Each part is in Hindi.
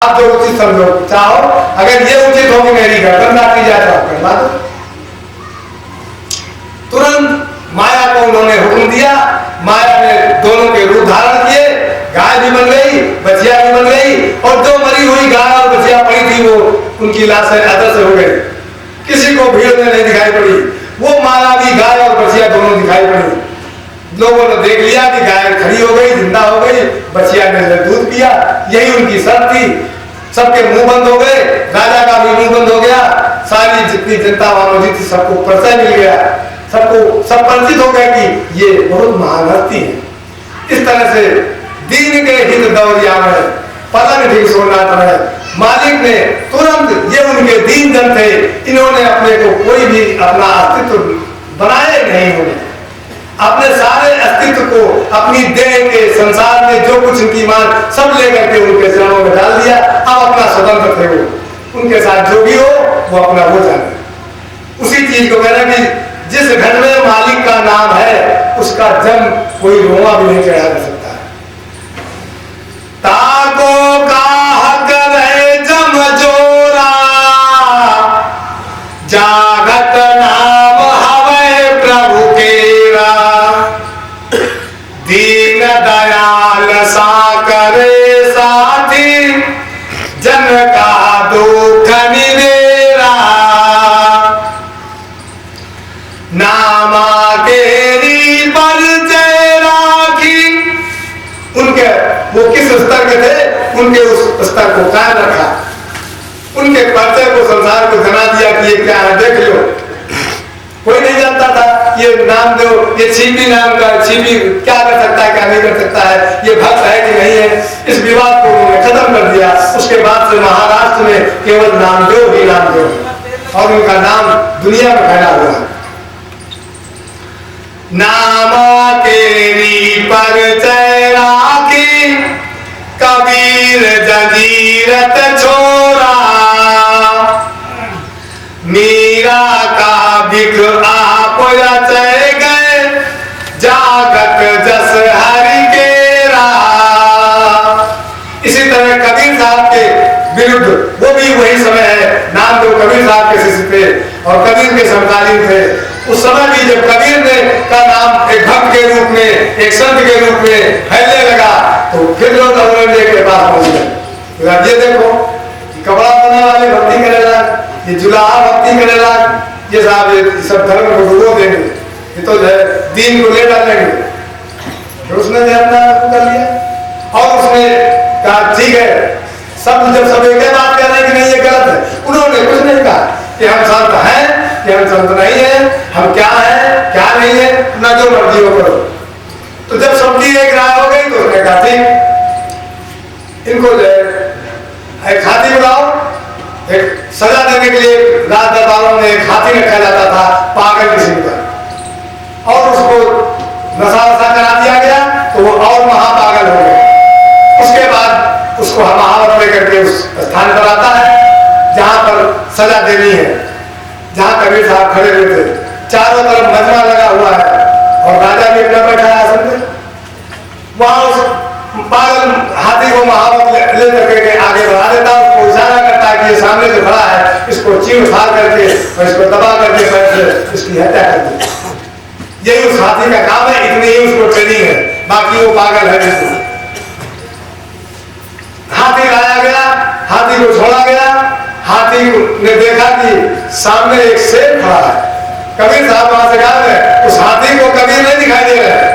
आप जो उचित समझो चाहो, अगर ये उचित हो कि मेरी गर्दन काटी जाए तो आप करवा दो। तुरंत माया को उन्होंने हुक्म दिया, माया ने दोनों के रूप धारण किए, गाय भी बन गई, बछिया भी बन गई, और जो मरी हुई गाय और बछिया पड़ी थी वो उनकी लाशें अदृश्य हो गई। किसी को भीड़ में नहीं दिखाई पड़ी, वो माया भी गाय और बछिया दोनों दिखाई पड़ी। लोगों ने देख लिया कि गाय खड़ी हो गई, जिंदा हो गई, बछिया ने दूध पिया, यही उनकी शर्त थी। सबके मुंह बंद हो गए, राजा का भी मुंह बंद हो गया, सारी जितनी जनता वहां थी सबको परिचय मिल गया, सबको सब परिचित हो गए कि ये बहुत महान हस्ती है। इस तरह से दीन के हित दौरिया में पलंग ठीक सोना है। मालिक ने तुरंत, ये उनके दीन जन थे, इन्होंने अपने को कोई भी अपना अस्तित्व बनाए नहीं, होने अपने सारे अस्तित्व को अपनी देह के संसार में जो कुछ उनकी मान सब लेकर के उनके चरणों में डाल दिया। अब अपना स्वतंत्र थे वो, उनके साथ जो भी हो वो अपना वो जाने। उसी चीज को कहना कि जिस घर में मालिक का नाम है उसका जन्म कोई रोमा भी नहीं चढ़ा कर सकता है। ताको का हक रहे जम जोरा, जागत नाम हवे प्रभु केरा, दीन दयाल सा करे साथी, जन का दुख निवेरा, नामा केरी पर जय राखी। उनके वो किस स्तर के थे, उनके उस स्तर को कायम रखा, उनके परिचय को संसार को जना दिया कि ये क्या है देख लो। कोई नहीं जानता था ये नाम दो, ये छिपी नाम का, छिपी क्या कर सकता है क्या नहीं कर सकता है, ये भक्त है कि नहीं है। इस विवाद को उन्होंने खत्म कर दिया। उसके बाद से महाराष्ट्र में केवल नामदेव ही नामदेव, और उनका नाम दुनिया में फैला हुआ है। नामा केरी परिचय राखी, कबीर जंजीरत छोरा, मीरा का बिख आप रचे गए, जागत जस हरि केरा। इसी तरह कबीर साहब के विरुद्ध, वो भी वही समय है, नाम जो कबीर साहब के शिष्य थे और कबीर के समकालीन थे। उस समय भी जब कबीर ने का नाम एक भक्त के रूप में, एक संत के रूप में फैलने लगा, तो फिर लोग औरंगजेब के पास पहुंच गए। ये देखो, कपड़ा बनाने वाले भक्ति करेगा, ये जुलाहा भक्ति करेगा, ये साहब ये सब धर्म को डुबो देंगे, ये तो दीन को ले डालेंगे। तो उसने अपना कर लिया और उसने कहा ठीक है, सब जब सब एक बात कह रहे हैं कि नहीं ये गलत है, उन्होंने कुछ नहीं कहा कि हम संत हैं कि हम संत नहीं है, हम क्या है क्या नहीं है, ना जो मर्जी हो करो। तो जब सबकी एक राय हो गई तो उसने कहा ठीक, इनको एक हाथी बुलाओ। एक सजा देने के लिए राज दरबारों में एक हाथी रखा जाता था पागल किस्म का, और उसको नशा वशा करा दिया गया तो वो और महापागल हो गए। उसके बाद उसको महावत लेकर के उस स्थान पर आता है जहां पर सजा देनी है, जहां कबीर साहब खड़े हुए थे। चारों तरफ मजमा लगा हुआ है और राजा भी अपना बैठा है आसन में। वहां उस पागल हाथी को महावत ले करके आगे बढ़ा देता, उसको इशारा करता है कि ये सामने जो खड़ा है इसको चीर फाड़ करके और इसको दबा करके पैर से इसकी हत्या कर दे। यही उस हाथी का काम है, इतनी ही उसको ट्रेनिंग है, बाकी वो पागल है बिल्कुल। हाथी लाया गया, हाथी को छोड़ा गया। हाथी ने देखा कि सामने एक शेर खड़ा है। कबीर साहब वहां से कहा, उस हाथी को कबीर नहीं दिखाई दे रहा है,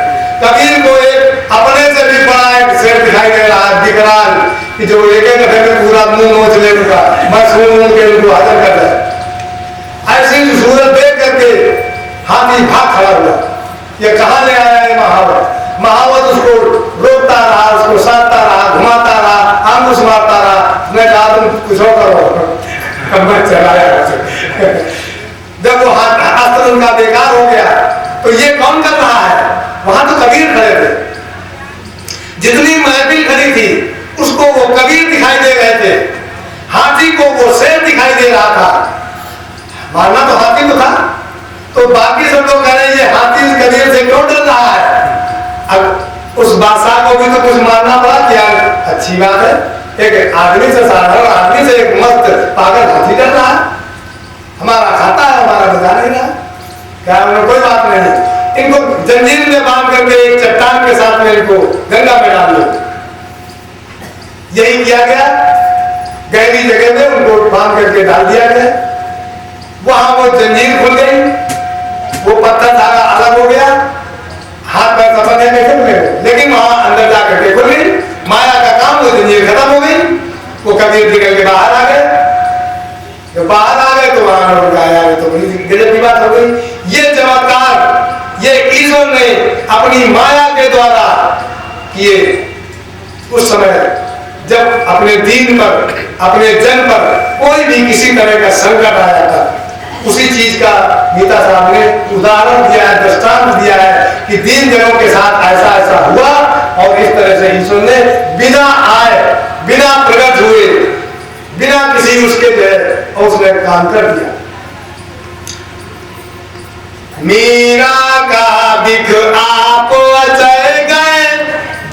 कबीर को एक अपने से भी बड़ा एक शेर दिखाई दे रहा है, विकराल, कि जो एक एक दफे में पूरा मुंह नोच ले उनका, मैं सुन के उनको हाजिर कर दे। ऐसी सूरत देख करके हाथी भाग खड़ा हुआ। ये कहाँ ले आया है महावत? महावत उसको रोकता रहा, उसको साधता रहा, घुमाता रहा, आंगुश मारता रहा। मैं कहा तुम कुछ और करो, मैं चलाया। जब वो अस्त्र उनका बेकार हो गया तो ये कौन कर रहा है? वहां तो कबीर खड़े थे, जितनी महफिल खड़ी थी उसको वो कबीर दिखाई दे रहे थे, हाथी को वो शेर दिखाई दे रहा था। मारना तो हाथी को था, तो बाकी सब लोग कह रहे हैं ये हाथी उस कबीर से क्यों डर रहा है? अब उस बादशाह को भी तो कुछ मारना पड़ा, क्या अच्छी बात है। एक आदमी से, साधारण आदमी से एक मस्त पागल हाथी डर रहा है, हमारा खाता है, हमारा बजा नहीं रहा, क्या उन्हें कोई बात नहीं, इनको जंजीर में बांध करके एक चट्टान के साथ में इनको गंगा में डाल दो। यही किया गया, गहरी जगह में उनको बांध करके डाल दिया गया, वहां वो जंजीर खुल गई, वो पत्थर धागा अलग हो गया, हाथ पैर समझने में खुल गए, लेकिन वहां अंदर जाकर के खुल गई, माया का काम, वो जंजीर खत्म हो गई, वो कबीर निकल के बाहर आ गए। जब बाहर आ गए तो वहां लोग आया, तो बड़ी गजब की बात हो गई। ये चमत्कार ये ईश्वर ने अपनी माया के द्वारा किए। उस समय जब अपने दीन पर, अपने जन पर कोई भी किसी तरह का संकट आ जाता, उसी चीज का गीता साहब ने उदाहरण दिया है, दृष्टांत दिया है कि दीन जनों के साथ ऐसा ऐसा हुआ, और इस तरह से ईश्वर ने बिना आए, बिना प्रकट हुए, बिना किसी उसके और उसने काम कर दिया। मीरा का बिख आप अचय गए,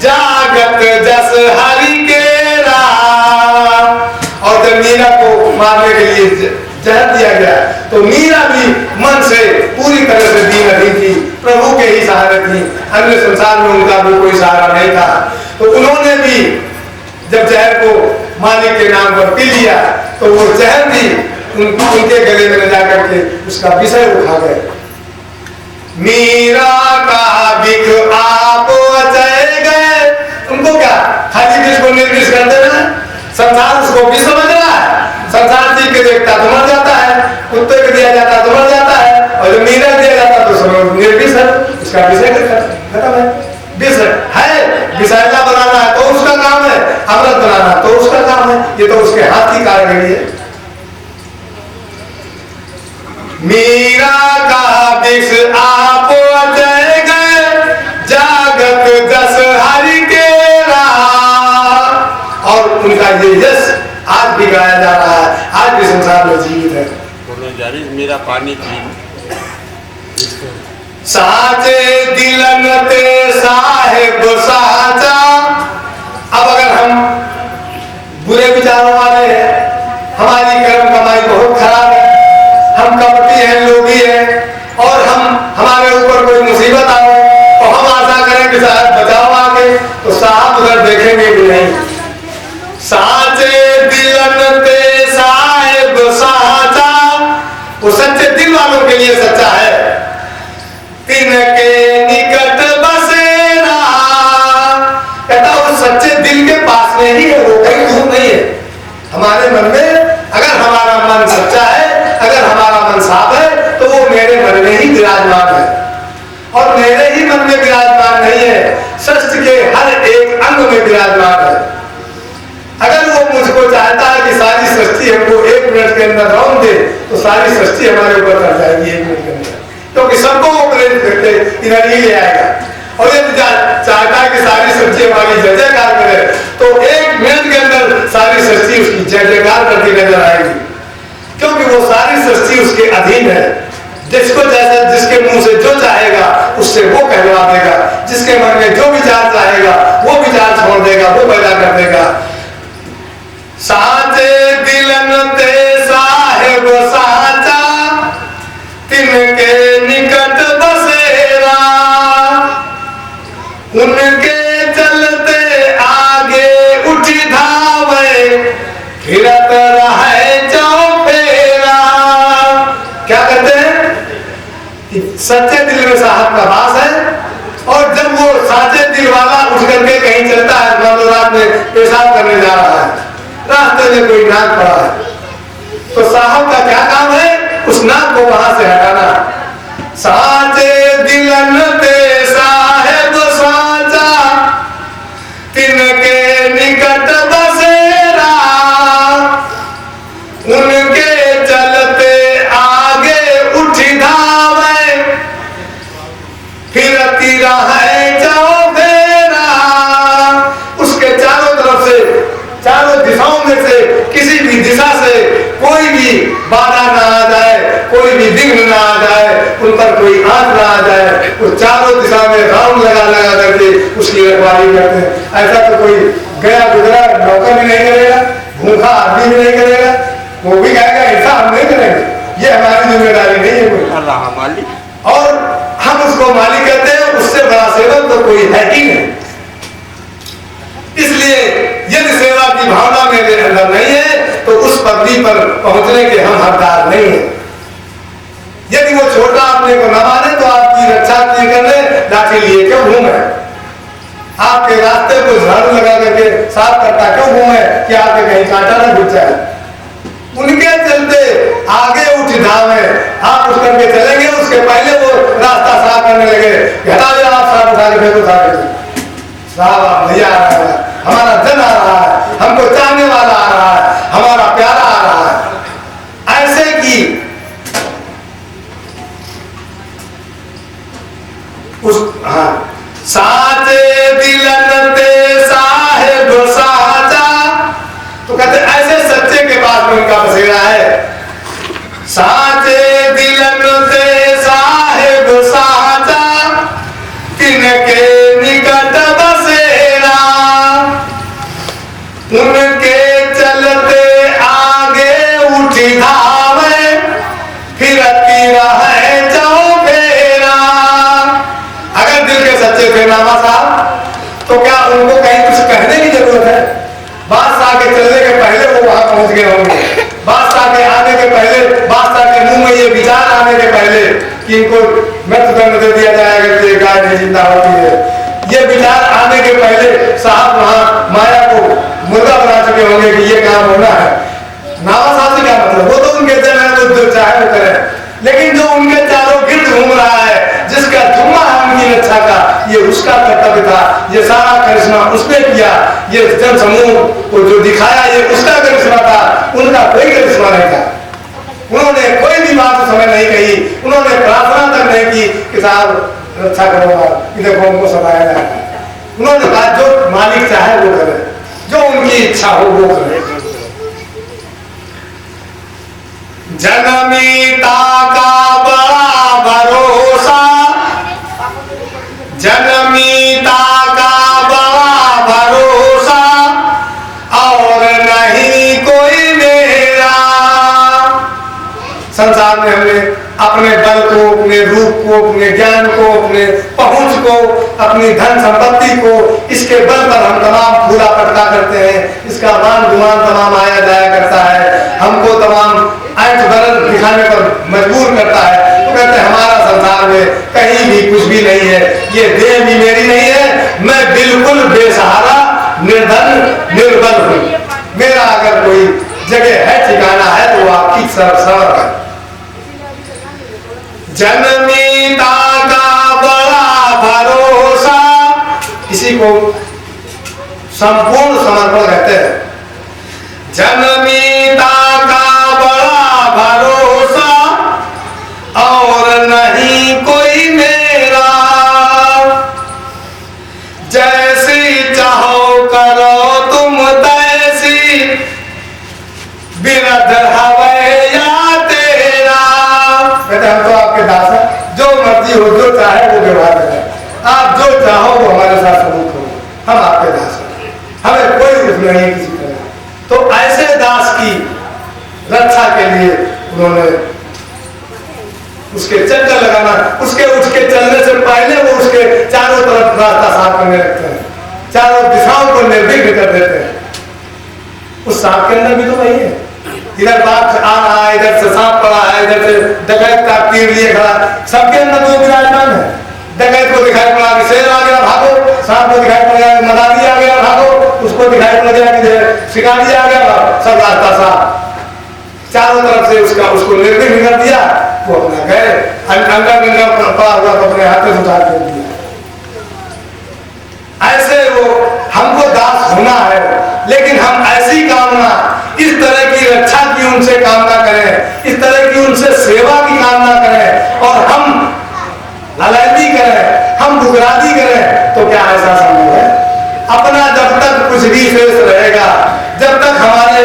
जागत जस हरि के राम। और जब मीरा को मारने के लिए जहर दिया गया तो मीरा भी मन से पूरी तरह से दीनहीन थी, प्रभु के ही सहारे थी, अन्य संसार में उनका भी कोई सहारा नहीं था। तो उन्होंने भी जब जहर को मालिक के नाम पर पी लिया तो वो जहर भी उनके गले में जाकर के उसका विषय उठा गए। मीरा का बिख आप अचय गए, उनको क्या खाली विष को निर्विष कर देना, संसार उसको विष समझ रहा है, संसार जी के देखता तो मर जाता है, कुत्ते को दिया जाता तो मर जाता है, और जब मीरा दिया जाता तो समझ निर्विष है, उसका विषय खत्म है। विष है, विषैला बनाना है तो उसका काम है, अमृत बनाना तो उसका काम है, ये तो उसके हाथ की कारीगरी है। मीरा का विष आप अचय गए, जागत जस हरि के राम। और उनका ये यश आज भी गाया जा रहा है, आज भी संसार में जीवित है। मेरा पानी पी साचे दिलन ते साहेब साचा। अब अगर हम बुरे विचारों वाले हैं, हमारी कर्म कमाई बहुत खराब है, हम कपटी हैं, लोभी हैं, और हमारे ऊपर कोई मुसीबत आए और हम आशा करें कि शायद बचाव आगे, तो साहब उधर देखेंगे भी नहीं। साचे दिलन ते साहेब साचा, वो सच्चे दिल वालों के लिए सच्चा है। तिनके निकट बसेरा, कहता वो सच्चे दिल के पास में ही है, वो कहीं दूर नहीं है। हमारे मन में अगर हमारा मन सच्चा है, अगर हमारा मन साफ है, तो वो मेरे मन में ही विराजमान है, और मेरे ही मन में विराजमान नहीं है, सृष्टि के हर एक अंग में विराजमान है। अगर वो मुझको चाहता है कि सारी सृष्टि हमको 1 मिनट के अंदर रौन दे, तो सारी सृष्टि हमारे ऊपर चढ़ जाएगी 1 मिनट के अंदर, क्योंकि सबको वो प्रेरित करके इधर ही ले आएगा। और ये चाहता है कि सारी सृष्टि हमारी जय जयकार करे, तो 1 मिनट के अंदर सारी सृष्टि उसकी जय जयकार करती नजर आएगी, क्योंकि वो सारी सृष्टि उसके अधीन है। जिसको जैसे, जिसके मुंह से जो चाहेगा उससे वो कहलवा देगा, जिसके मन में जो विचार चाहेगा वो विचार छोड़ देगा, वो पैदा कर देगा। साचे दिलन ते साहेब साचा, तिनके निकट बसेरा। उनके चलते आगे उठी धावे, फिरत रहे चौफेरा। क्या कहते हैं कि सच्चे दिल में साहब का वास है, और जब वो साचे दिल वाला उठ करके कहीं चलता है, मान लो रात में पेशाब करने जा रहा है, रास्ते में कोई नाक पड़ा है, तो साहब का क्या काम है, उस नाक को वहां से हटाना। साचे दिलन ते साहेब साचा, तिनके निकट बसेरा। उनके चलते आगे उठी धावे, फिरती रहे चौफेरा। उसके चारों तरफ से, चारों दिशाओं में से किसी भी दिशा से कोई भी बाधा ना आ जाए, कोई भी विघ्न ना आ जाए, उन पर कोई आंच ना आ जाए, वो चारों दिशा में राउंड लगा लगा करके उसकी रखवाली करते हैं। ऐसा तो कोई गया गुजरा नौकर भी नहीं करेगा, भूखा आदमी भी नहीं करेगा, वो भी कहेगा ऐसा हम नहीं करेंगे, ये हमारी जिम्मेदारी नहीं है कोई। अल्लाह मालिक, और हम उसको मालिक कहते हैं, उससे बड़ा सेवक तो कोई है ही नहीं। इसलिए यदि सेवा की भावना मेरे अंदर नहीं है तो उस पदवी पर पहुंचने के हम हकदार नहीं है। यदि वो छोटा अपने को न माने तो आपकी रक्षा करने लाठी लिए क्यों घूमे, आपके रास्ते को झाड़ू लगा करके साफ करता क्यों घूमे कि आपके कहीं कांटा न घुस जाए। उनके चलते आगे उठ धावे, आप उठ करके चलेंगे, उसके पहले वो रास्ता साफ करने लगे, हटा दिया आप साफ उठा के फेंको सारे साहब भैया आ रहा है, हमारा जन आ रहा है, हमको चाहने वाला आ रहा है, हमारा प्यारा आ रहा है। ऐसे की उस साचे दिलन ते साहेब साचा, तो कहते ऐसे सच्चे के पास में उनका बसेरा है। साचे दिलन ते साहेब साचा, तिनके निकट बसेरा, उनके चलते आगे उठी धावे, फिरती रहे चौफेरा। अगर दिल के सच्चे थे नामा साहब तो क्या उनको कहीं कुछ कहने की जरूरत है? बादशाह के चलने के पहले वो वहां पहुंच गए होंगे, बादशाह के आने के पहले, बादशाह के मुंह में ये विचार आने के पहले कि इनको मृत्युदंड दे दिया जाएगा कि गाय नहीं जिंदा होती है, ये विचार आने के पहले साहब वहां माया को मुर्गा बना चुके होंगे कि ये काम होना है। नामा साहब से क्या मतलब, वो तो उनके दिल है, वो जो चाहे वो करें, लेकिन जो उनके चारों गिर्द घूम रहा है, जिसका जुम्मा है उनकी रक्षा का, ये उसका कर्तव्य था। ये सारा करिश्मा उसने किया, ये जन समूह को जो दिखाया ये उसका करिश्मा था, उनका कोई करिश्मा नहीं था। उन्होंने कोई भी बात उस समय नहीं कही, उन्होंने प्रार्थना तक नहीं की कि साहब रक्षा करो, देखो उनको सताया जाए। उन्होंने कहा जो मालिक चाहे वो करे, जो उनकी इच्छा हो वो करे। जनमीता का बड़ा भरोसा, जनमीता का बड़ा भरोसा, और नहीं कोई मेरा। संसार में हमने अपने बल को, अपने रूप को, अपने ज्ञान को, अपने पहुंच को, अपनी धन संपत्ति को, इसके बल पर हम तमाम फूला पटका करते हैं, इसका मान गुमान तमाम आया जाया करता है, हमको तमाम ऐठ बरन दिखाने पर मजबूर करता है। तो कहते हैं हमारा संसार में कहीं भी कुछ भी नहीं है, ये देह भी मेरी नहीं है, मैं बिल्कुल बेसहारा, निर्धन, निर्बल हूं। मेरा अगर कोई जगह है, ठिकाना है तो आपकी सरसवर है। जनमीता का बड़ा भरोसा, इसी को संपूर्ण समर्पण कहते हैं। जनमीता का बड़ा भरोसा, और नहीं कोई मेरा, जैसी चाहो करो तुम तैसी, बिरध हवे या तेरा। कहते हम तो आपके दास हैं, जो मर्जी हो, जो चाहे वो व्यवहार करें, आप जो चाहो वो हमारे साथ सलूक करो, हम आपके दास हैं, हमें कोई दुख नहीं है किसी तरह। तो ऐसे दास की रक्षा के लिए उन्होंने उसके चक्कर लगाना, उसके उठ के चलने से पहले वो उसके चारों तरफ रास्ता साफ करने लगते हैं, चारों दिशाओं को निर्विघ्न कर देते हैं। उस सांप के अंदर भी तो वही है, इधर बाघ आ रहा है, इधर से सांप पड़ा है, इधर से डकैत का तीर लिए खड़ा, सबके अंदर तो विराजमान है। डकैत को दिखाई पड़ा कि शेर आ गया भागो, सांप को दिखाई पड़ गया मदारी आ गया भागो, उसको दिखाई पड़ गया कि शिकारी आ गया, सब रास्ता साफ, चारों तरफ से उसको निर्विघ्न कर दिया। वो अपना गए, अंदर पड़ा हुआ तो अपने हाथ में उतार कर दिया। ऐसे वो हमको दास होना है, लेकिन हम ऐसी कामना, इस तरह की रक्षा की उनसे कामना करें, इस तरह की उनसे सेवा की कामना करें, और हम ललायती करें, हम बुगरादी करें, तो क्या ऐसा संभव है? अपना जब तक कुछ भी शेष रहेगा, जब तक हमारे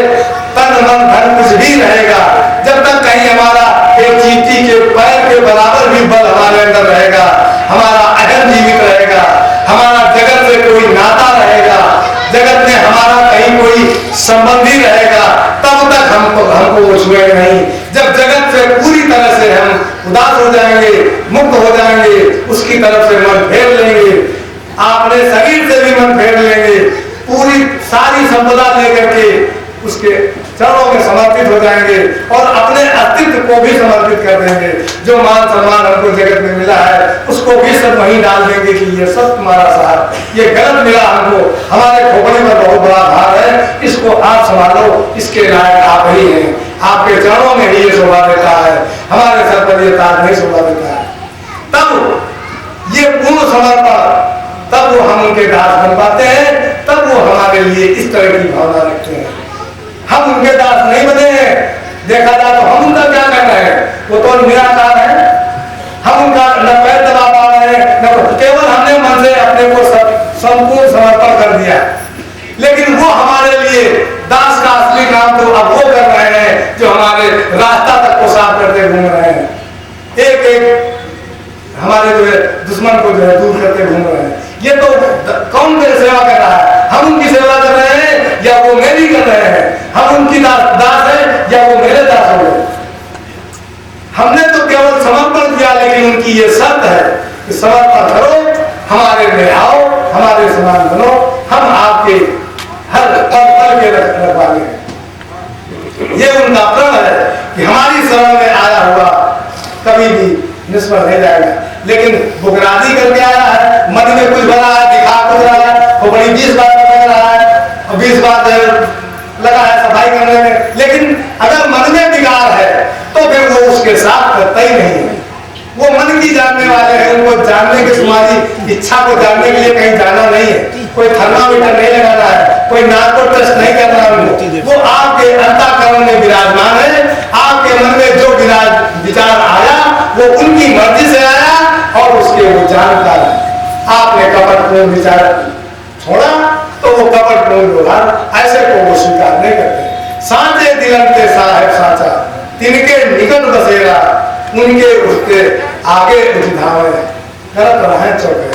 तन मन धन कुछ भी रहेगा, जब तक कहीं हमारा एक चींटी के पैर के बराबर भी बल हमारे अंदर रहेगा, हमारा अहम जीवित रहेगा, हमारा जगत से कोई नाता रहेगा, जगत में हो जाएंगे, मुक्त हो जाएंगे, उसकी तरफ से मन फेर लेंगे, अपने शरीर से भी मन फेर लेंगे, पूरी सारी संपदा लेकर के उसके चरणों में समर्पित हो जाएंगे और अपने अस्तित्व को भी समर्पित कर देंगे। जो मान सम्मान हमको जगत में मिला है उसको भी सब वहीं डाल देंगे कि ये सब तुम्हारा साथ, ये गलत मिला हमको, हमारे खोपड़े में बहुत बड़ा भार है, इसको आप संभालो, इसके लायक आप ही हैं, आपके चरणों में ही ये शोभा देता है, हमारे सर पर ये ताज नहीं शोभा देता है। तब ये पूर्ण समर्पण, तब वो हम उनके दास बन पाते हैं, तब वो हमारे लिए इस तरह की भावना रखते हैं। हम उनके दास नहीं बने हैं, देखा जाए तो हम उनका क्या कर रहे हैं, वो तो निराकार है, हम उनका न पैर दबा पा रहे हैं, न केवल हमने मन से अपने को संपूर्ण समर्पण कर दिया, लेकिन वो हमारे लिए दास का असली काम तो अब वो कर रहे हैं जो हमारे रास्ता तक को साफ करते घूम रहे हैं, एक एक हमारे जो है दुश्मन को जो है दूर करते घूम रहे हैं। ये तो कौन मेरी सेवा कर रहा है, हम उनकी सेवा कर रहे हैं या वो मेरी कर रहे हैं, हम उनकी दास है या वो मेरे दास हो गए। हमने तो केवल समर्पण किया, लेकिन उनकी ये शर्त है कि समर्पण करो, हमारे में आओ, हमारे समान बनो, हम आपके हर पल के रखवाले हैं। ये उनका प्रण है कि हमारी शरण में आया हुआ कभी भी निष्फल नहीं जाएगा, लेकिन बुगरादी करके आया है, मन में कुछ भरा है, दिखा कुछ रहा है, वो बड़ी 20 बार लग रहा है और 20 बार लगा है सफाई करने में, लेकिन अगर मन में बिगाड़ है तो फिर वो उसके साथ करता ही नहीं है। वो मन की जानने वाले हैं, उनको जानने की तुम्हारी इच्छा को जानने के लिए कहीं जाना नहीं है, कोई थर्मामीटर नहीं लगाना है, कोई नार्को टेस्ट नहीं करना है, वो आपके अंतःकरण में विराजमान है, आपके मन में जो विचार आया वो उनकी मर्जी से आया और उसके वो जानकार है। आपने कपटपूर्ण विचार छोड़ा तो वो कपटपूर्ण व्यवहार ऐसे को वो स्वीकार नहीं करते। सांचे दिलंते साहेब सांचा, तिनके निकट बसेरा, उनके उसके आगे उठ धावे, करत रहे चौके।